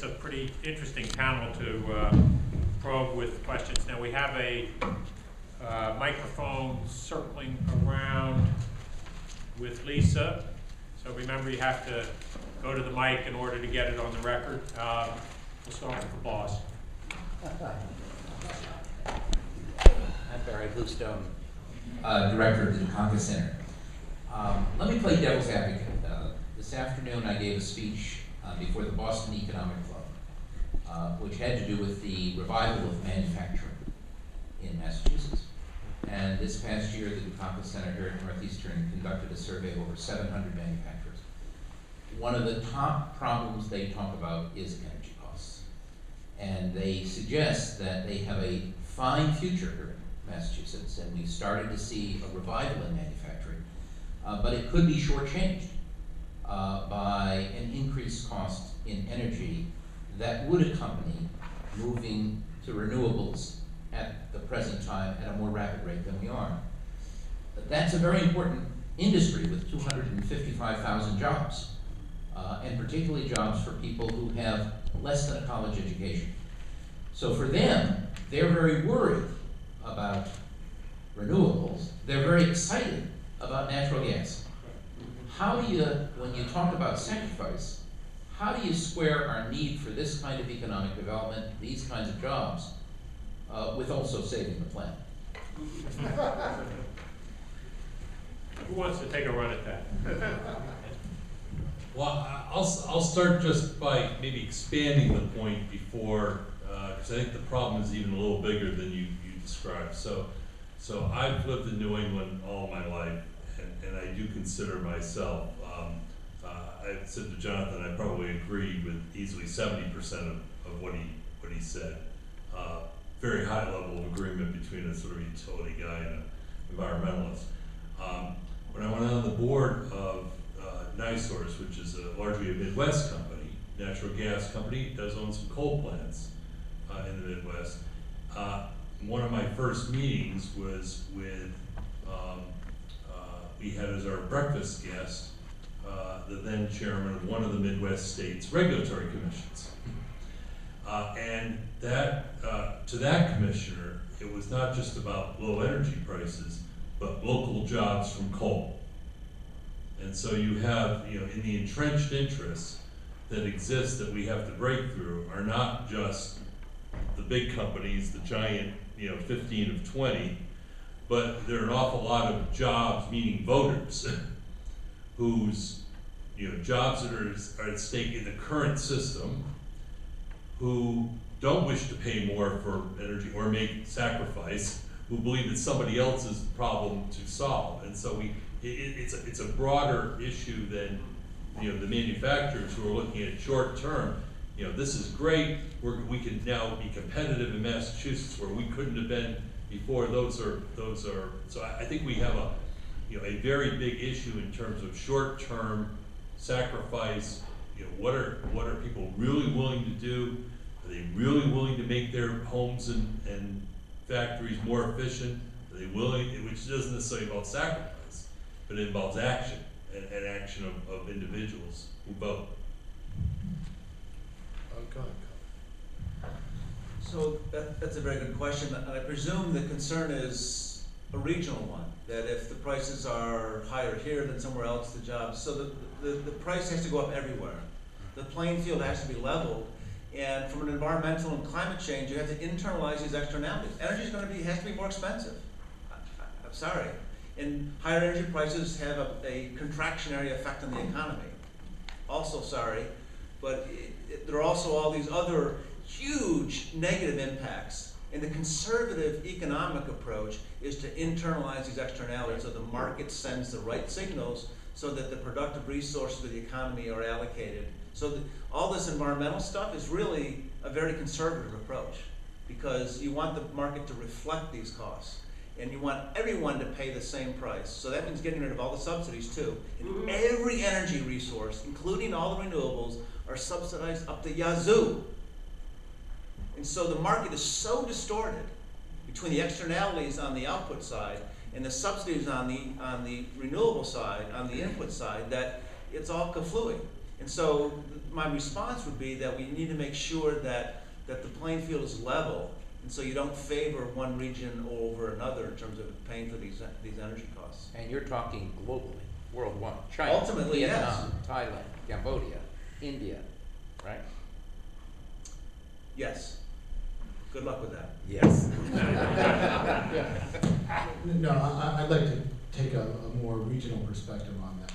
It's a pretty interesting panel to probe with questions. Now we have a microphone circling around with Lisa. So remember, you have to go to the mic in order to get it on the record. We'll start with the boss. I'm Barry Bluestone, Director of the Dukanka Center. Let me play devil's advocate. This afternoon I gave a speech before the Boston Economic Club, which had to do with the revival of manufacturing in Massachusetts. And this past year, the Dukanka Center here at Northeastern conducted a survey of over 700 manufacturers. One of the top problems they talk about is energy costs. And they suggest that they have a fine future here in Massachusetts, and we've started to see a revival in manufacturing, but it could be shortchanged by an increased cost in energy that would accompany moving to renewables at the present time at a more rapid rate than we are. But that's a very important industry with 255,000 jobs, and particularly jobs for people who have less than a college education. So for them, they're very worried about renewables. They're very excited about natural gas. How do you, when you talk about sacrifice, how do you square our need for this kind of economic development, these kinds of jobs, with also saving the planet? Who wants to take a run at that? Well, I'll start just by maybe expanding the point before, because I think the problem is even a little bigger than you described. So I've lived in New England all my life, and I do consider myself, I said to Jonathan, I probably agreed with easily 70% of what he said. Very high level of agreement between a sort of utility guy and an environmentalist. When I went on the board of NiSource, which is largely a Midwest company, natural gas company, it does own some coal plants in the Midwest. One of my first meetings was with, we had as our breakfast guest, the then chairman of one of the Midwest states' regulatory commissions. And that, to that commissioner, it was not just about low energy prices, but local jobs from coal. And so you have, in the entrenched interests that exist that we have to break through are not just the big companies, the giant, 15 of 20, but there are an awful lot of jobs, meaning voters, whose jobs that are at stake in the current system, who don't wish to pay more for energy or make sacrifice, who believe it's somebody else's problem to solve. And so it's a broader issue than the manufacturers who are looking at short term. This is great. We can now be competitive in Massachusetts where we couldn't have been before. Those are. So I think we have a very big issue in terms of short term sacrifice. What are people really willing to do? Are they really willing to make their homes and factories more efficient? Are they willing, which doesn't necessarily involve sacrifice, but it involves action and action of individuals who vote. So that's a very good question, and I presume the concern is a regional one, that if the prices are higher here than somewhere else, the jobs, so the price has to go up everywhere. The playing field has to be leveled, and from an environmental and climate change, you have to internalize these externalities. Energy has to be more expensive. I'm sorry. And higher energy prices have a contractionary effect on the economy. Also sorry, but there are also all these other huge negative impacts. And the conservative economic approach is to internalize these externalities so the market sends the right signals so that the productive resources of the economy are allocated. So all this environmental stuff is really a very conservative approach because you want the market to reflect these costs. And you want everyone to pay the same price. So that means getting rid of all the subsidies too. And every energy resource, including all the renewables, are subsidized up to yazoo. And so the market is so distorted between the externalities on the output side and the subsidies on the renewable side, on the input side, that it's all kaflooey. And so my response would be that we need to make sure that the playing field is level, and so you don't favor one region over another in terms of paying for these energy costs. And you're talking globally, worldwide, China, Ultimately, yes. Vietnam, Thailand, Cambodia, India, right? Yes. Good luck with that. Yes. No, I'd like to take a more regional perspective on that.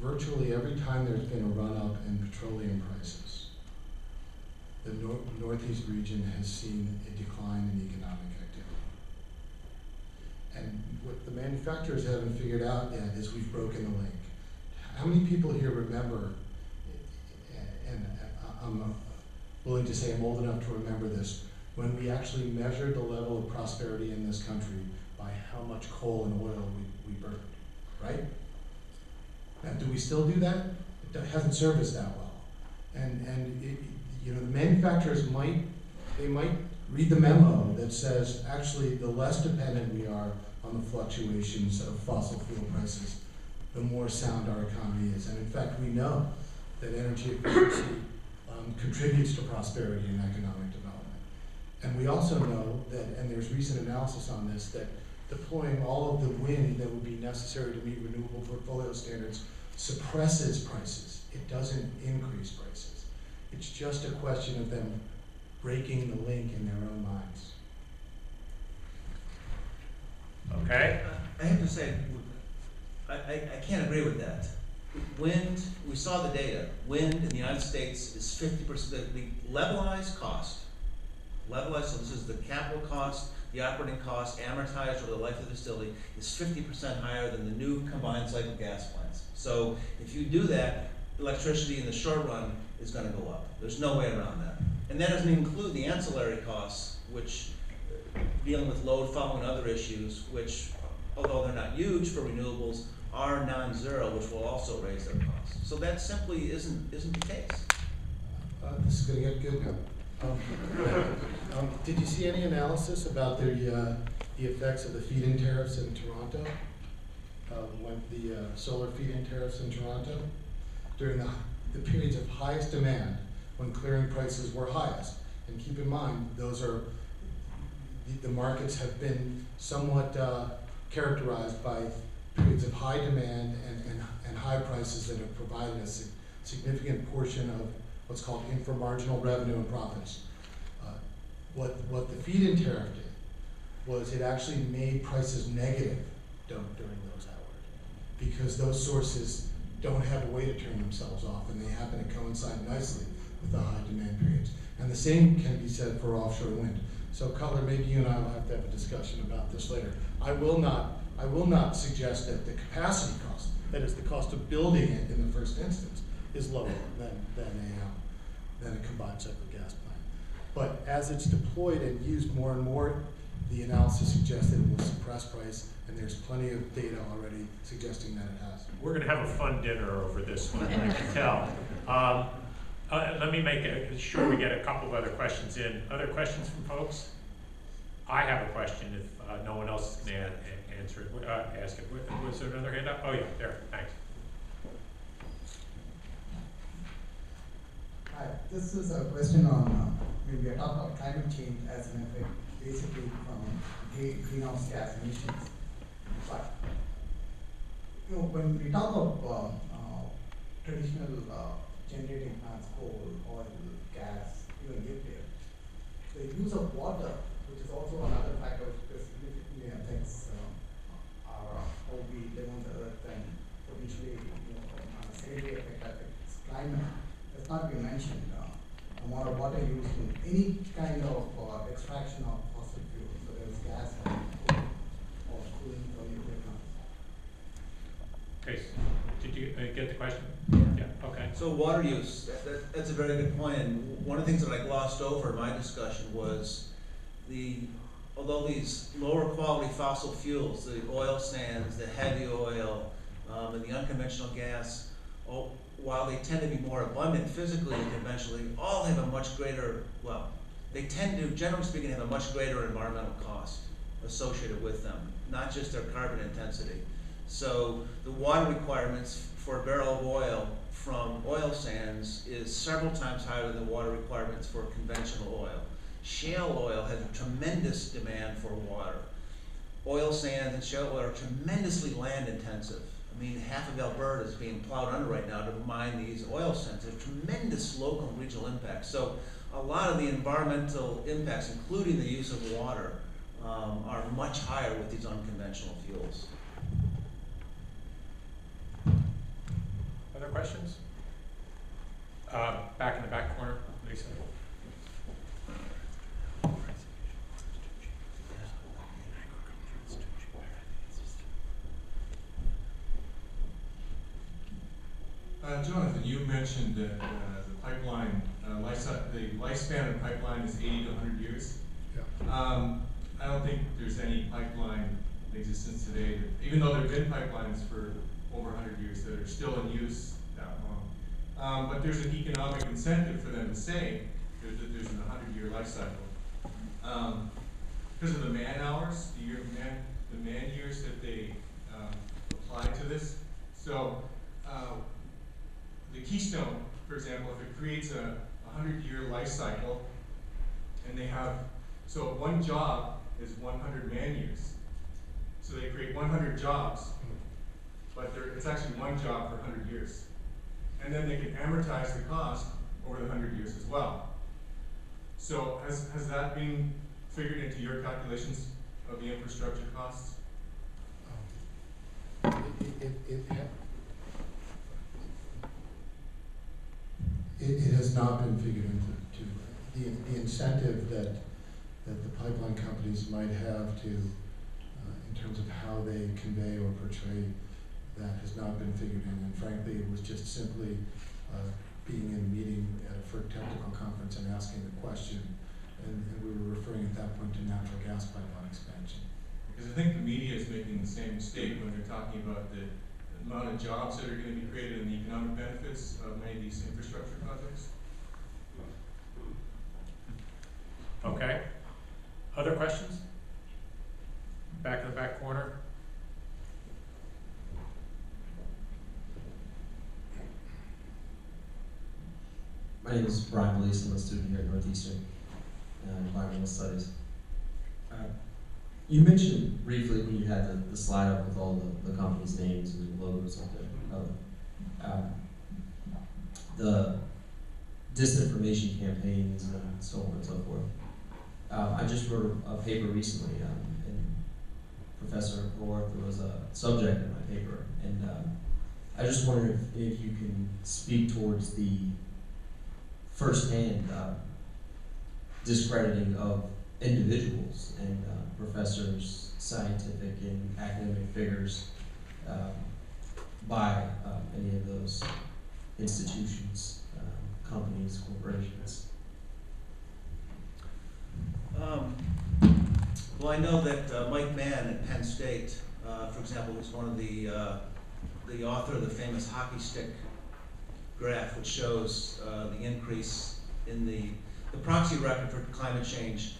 Virtually every time there's been a run-up in petroleum prices, the Northeast region has seen a decline in economic activity. And what the manufacturers haven't figured out yet is we've broken the link. How many people here remember, and I'm willing to say I'm old enough to remember this, when we actually measured the level of prosperity in this country by how much coal and oil we burned, right? Now, do we still do that? It hasn't served us that well. And it, you know, the manufacturers might read the memo that says, actually, the less dependent we are on the fluctuations of fossil fuel prices, the more sound our economy is. And in fact, we know that energy efficiency contributes to prosperity and economic development. And we also know that, and there's recent analysis on this, that deploying all of the wind that would be necessary to meet renewable portfolio standards suppresses prices. It doesn't increase prices. It's just a question of them breaking the link in their own minds. Okay. I have to say, I can't agree with that. Wind, we saw the data, wind in the United States is 50%, the levelized cost, so this is the capital cost, the operating cost amortized over the life of the facility, is 50% higher than the new combined cycle gas plants. So if you do that, electricity in the short run is going to go up. There's no way around that. And that doesn't include the ancillary costs, which dealing with load following other issues, which, although they're not huge for renewables, are non-zero, which will also raise their costs. So that simply isn't the case. This is going to get good now. Did you see any analysis about the effects of the feed-in tariffs in Toronto? When the solar feed-in tariffs in Toronto? During the periods of highest demand, when clearing prices were highest. And keep in mind, those are, the markets have been somewhat characterized by periods of high demand and high prices that have provided a significant portion of what's called inframarginal revenue and profits. What the feed-in tariff did was it actually made prices negative during those hours, because those sources don't have a way to turn themselves off, and they happen to coincide nicely with the high demand periods. And the same can be said for offshore wind. So Cutler, maybe you and I will have to have a discussion about this later. I will not suggest that the capacity cost, that is the cost of building it in the first instance, is lower than a combined cycle gas plant. But as it's deployed and used more and more, the analysis suggests that it will suppress price, and there's plenty of data already suggesting that it has. We're going to have a fun dinner over this one, I can tell. Let me make sure we get a couple of other questions in. Other questions from folks? I have a question if no one else can answer it, ask it. Was there another hand up? Oh yeah, there, thanks. Hi, this is a question on when we are talking about climate change as an effect, basically from greenhouse gas emissions. But when we talk of traditional generating plants, coal, oil, gas, even nuclear, the use of water, which is also another factor which significantly affects how we live on the earth and potentially on a secondary effect affects climate. It's not been mentioned. Amount of water used in any kind of extraction of fossil fuels, so there's gas or cooling from nuclear plants. Okay, did you get the question? Yeah, okay. So water use, that's a very good point. And one of the things that I glossed over in my discussion was although these lower quality fossil fuels, the oil sands, the heavy oil, and the unconventional gas, while they tend to be more abundant physically and conventionally, all have a much greater, they tend to, generally speaking, have a much greater environmental cost associated with them, not just their carbon intensity. So the water requirements for a barrel of oil from oil sands is several times higher than the water requirements for conventional oil. Shale oil has a tremendous demand for water. Oil sands and shale oil are tremendously land intensive. I mean, half of Alberta is being plowed under right now to mine these oil sands. There's tremendous local and regional impacts. So a lot of the environmental impacts, including the use of water, are much higher with these unconventional fuels. Other questions? Back in the back corner, Lisa. Jonathan, you mentioned that the pipeline, the lifespan of the pipeline is 80 to 100 years. Yeah. I don't think there's any pipeline in existence today, that, even though there have been pipelines for over 100 years that are still in use that long. But there's an economic incentive for them to say that there's a 100-year life cycle. Because of the man hours, the man years that they apply to this. So the Keystone, for example, if it creates a 100-year life cycle, and they have, so one job is 100 man years. So they create 100 jobs, but it's actually one job for 100 years. And then they can amortize the cost over the 100 years as well. So has that been figured into your calculations of the infrastructure costs? It has not been figured into the incentive that the pipeline companies might have to, in terms of how they convey or portray that, has not been figured in. And frankly, it was just simply being in a meeting at a FERC technical conference and asking the question, and we were referring at that point to natural gas pipeline expansion. Because I think the media is making the same mistake when they're talking about the amount of jobs that are going to be created and the economic benefits of many of these infrastructure projects. Okay. Other questions? Back in the back corner. My name is Brian Belize. I'm a student here at Northeastern Environmental Studies. You mentioned briefly when you had the slide up with all the companies' names and logos up there, the disinformation campaigns and so on and so forth. I just wrote a paper recently, and Professor Roarth, there was a subject in my paper, and I just wondered if you can speak towards the firsthand discrediting of individuals and professors, scientific and academic figures by any of those institutions, companies, corporations. Well, I know that Mike Mann at Penn State, for example, was one of the author of the famous hockey stick graph, which shows the increase in the proxy record for climate change.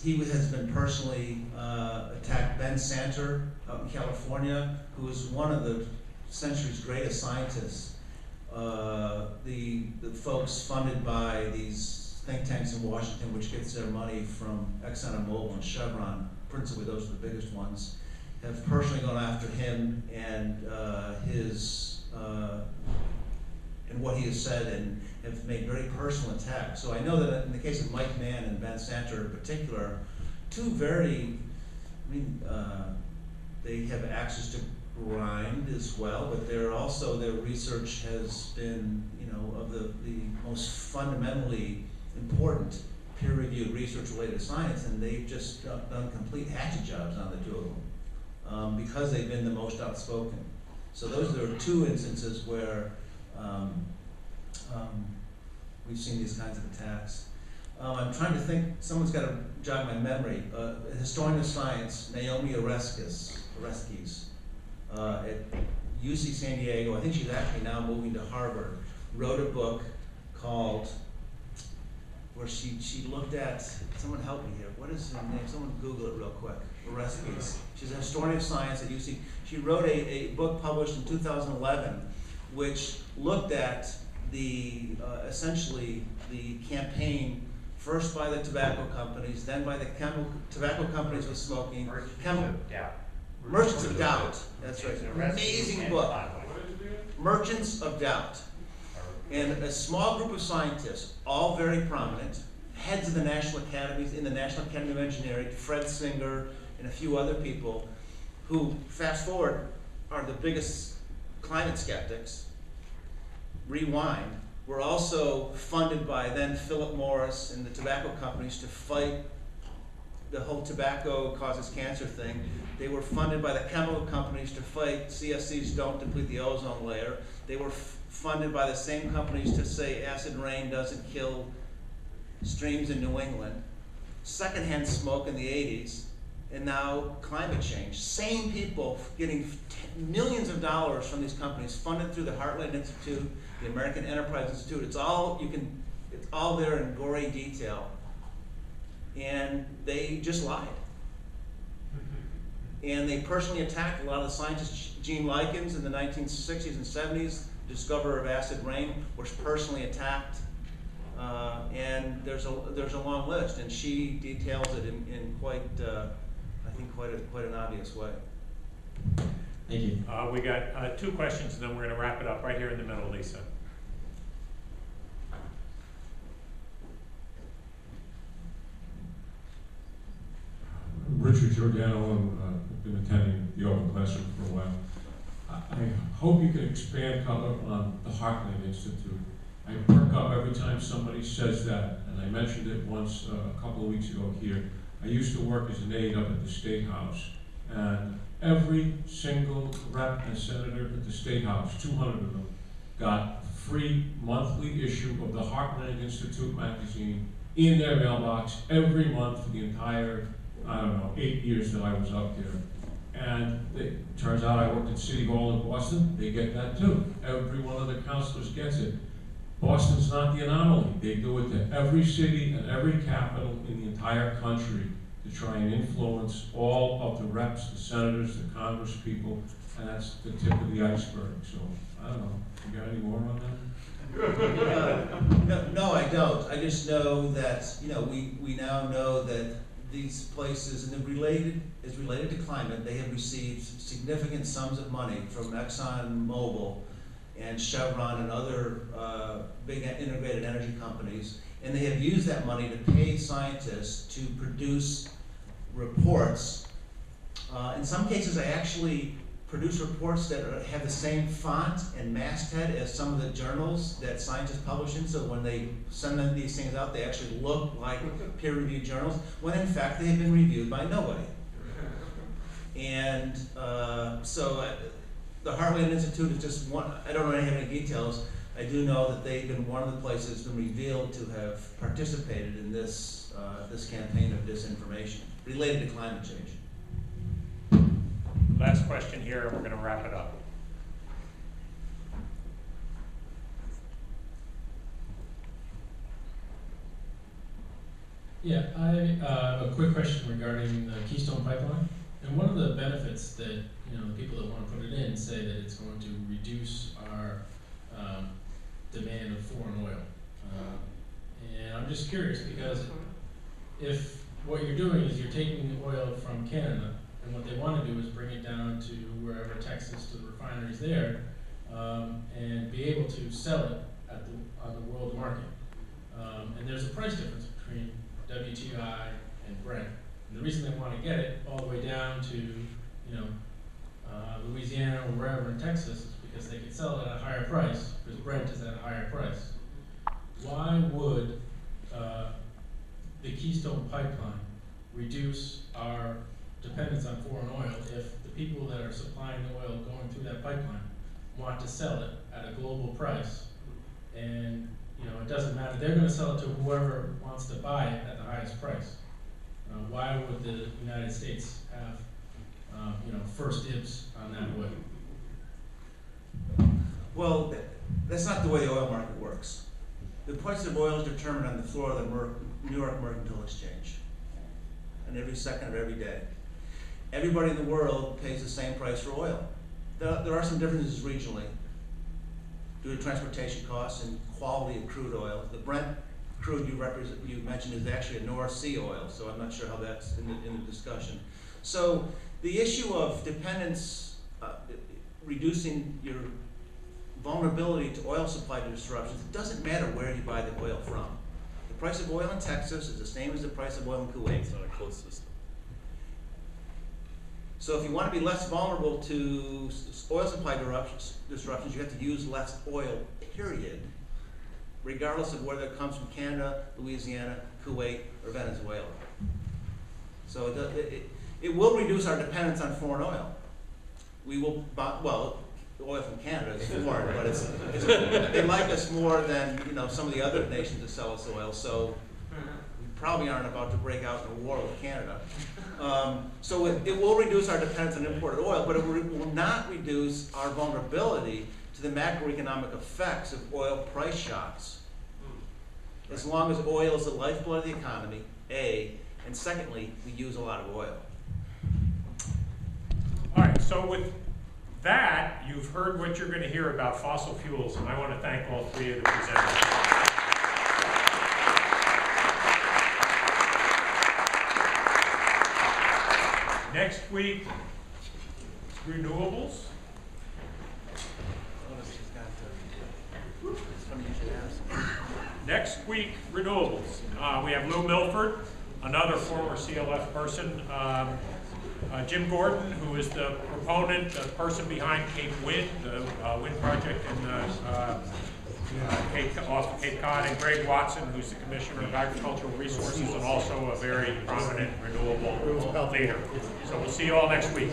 He has been personally attacked. Ben Santer out in California, who is one of the century's greatest scientists. The folks funded by these think tanks in Washington, which gets their money from Exxon and Mobil and Chevron, principally those are the biggest ones, have personally gone after him and his and what he has said, and have made very personal attacks. So I know that in the case of Mike Mann and Ben Santer in particular, two very, they have access to grind as well, but they're also, their research has been, of the most fundamentally important peer-reviewed research related to science, and they've just done complete hatchet jobs on the two of them because they've been the most outspoken. So those are two instances where we've seen these kinds of attacks. I'm trying to think, someone's got to jog my memory. A historian of science, Naomi Oreskes at UC San Diego, I think she's actually now moving to Harvard, wrote a book called where she looked at, someone help me here, what is her name? Someone Google it real quick, the recipes. She's a historian of science at UC. She wrote a book published in 2011, which looked at the, essentially the campaign first by the tobacco companies, then by the tobacco companies with smoking. Merchants of Doubt, that's right, amazing book. Merchants of Doubt. And a small group of scientists, all very prominent, heads of the national academies, in the National Academy of Engineering, Fred Singer, and a few other people, who, fast forward, are the biggest climate skeptics. Rewind, were also funded by then Philip Morris and the tobacco companies to fight the whole tobacco causes cancer thing. They were funded by the chemical companies to fight CFCs don't deplete the ozone layer. They were funded by the same companies to say acid rain doesn't kill streams in New England. Secondhand smoke in the 80s, and now climate change. Same people getting millions of dollars from these companies, funded through the Heartland Institute, the American Enterprise Institute. It's all there in gory detail. And they just lied. And they personally attacked a lot of the scientists. Gene Likens in the 1960s and 70s, discoverer of acid rain, was personally attacked. And there's a long list, and she details it in quite, I think, quite an obvious way. Thank you. We got 2 questions, and then we're going to wrap it up right here in the middle, Lisa. Richard Giordano, and I've been attending the open classroom for a while. I hope you can expand on the Heartland Institute. I perk up every time somebody says that, and I mentioned it once a couple of weeks ago here. I used to work as an aide up at the State House, and every single rep and senator at the State House, 200 of them, got free monthly issue of the Heartland Institute magazine in their mailbox every month for the entire, I don't know, 8 years that I was up there. And it turns out I worked at City Hall in Boston, they get that too. Every one of the councilors gets it. Boston's not the anomaly. They do it to every city and every capital in the entire country to try and influence all of the reps, the senators, the congress people, and that's the tip of the iceberg. So, I don't know, you got any more on that? No, I don't. I just know that, we now know that these places, and is related to climate, they have received significant sums of money from ExxonMobil and Chevron and other big integrated energy companies, and they have used that money to pay scientists to produce reports. In some cases, I actually produce reports that have the same font and masthead as some of the journals that scientists publish in, so when they send them these things out, they actually look like peer-reviewed journals, when in fact they have been reviewed by nobody. And the Heartland Institute is just one. I don't know any details. I do know that they've been one of the places that's been revealed to have participated in this campaign of disinformation related to climate change. Last question here, and we're going to wrap it up. Yeah, I have a quick question regarding the Keystone Pipeline. And one of the benefits that, the people that want to put it in say that it's going to reduce our demand of foreign oil. And I'm just curious, because if what you're doing is you're taking the oil from Canada, and what they want to do is bring it down to wherever, Texas, to the refineries there, and be able to sell it on the world market. And there's a price difference between WTI and Brent. And the reason they want to get it all the way down to, Louisiana or wherever in Texas is because they can sell it at a higher price, because Brent is at a higher price. Why would the Keystone Pipeline reduce our dependence on foreign oil if the people that are supplying the oil going through that pipeline want to sell it at a global price? And it doesn't matter, they're going to sell it to whoever wants to buy it at the highest price. Why would the United States have first dibs on that oil? Well, that's not the way the oil market works. The price of oil is determined on the floor of the New York Mercantile Exchange, and every second of every day. Everybody in the world pays the same price for oil. There are some differences regionally due to transportation costs and quality of crude oil. The Brent crude you mentioned is actually a North Sea oil, so I'm not sure how that's in the discussion. So the issue of dependence, reducing your vulnerability to oil supply disruptions, it doesn't matter where you buy the oil from. The price of oil in Texas is the same as the price of oil in Kuwait. It's not a closed system. So if you want to be less vulnerable to oil supply disruptions, you have to use less oil, period, regardless of whether it comes from Canada, Louisiana, Kuwait, or Venezuela. So it will reduce our dependence on foreign oil. We will, well, the oil from Canada is foreign, but they like us more than some of the other nations that sell us oil. So we probably aren't about to break out in a war with Canada. So it will reduce our dependence on imported oil, but it will not reduce our vulnerability to the macroeconomic effects of oil price shocks. As long as oil is the lifeblood of the economy, A, and secondly, we use a lot of oil. All right, so with that, you've heard what you're going to hear about fossil fuels, and I want to thank all three of the presenters. Next week, renewables. Next week, renewables. We have Lou Milford, another former CLF person, Jim Gordon, who is the proponent, the person behind Cape Wind, the wind project off Cape Cod, and Greg Watson, who's the Commissioner of Agricultural Resources and also a very prominent renewable leader. So we'll see you all next week.